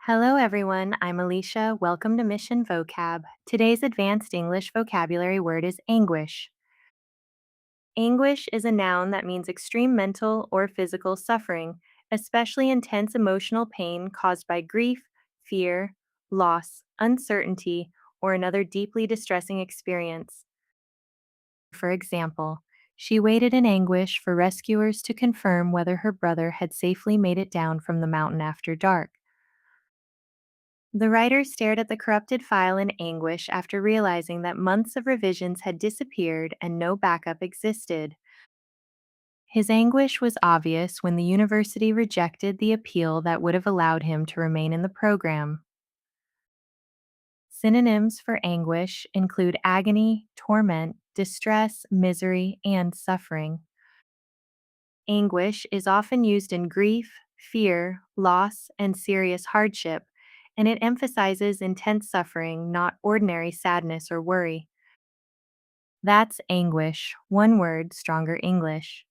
Hello, everyone. I'm Alicia. Welcome to Mission Vocab. Today's advanced English vocabulary word is anguish. Anguish is a noun that means extreme mental or physical suffering, especially intense emotional pain caused by grief, fear, loss, uncertainty, or another deeply distressing experience. For example, she waited in anguish for rescuers to confirm whether her brother had safely made it down from the mountain after dark. The writer stared at the corrupted file in anguish after realizing that months of revisions had disappeared and no backup existed. His anguish was obvious when the university rejected the appeal that would have allowed him to remain in the program. Synonyms for anguish include agony, torment, distress, misery, and suffering. Anguish is often used in grief, fear, loss, and serious hardship, and it emphasizes intense suffering, not ordinary sadness or worry. That's anguish, one word, stronger English.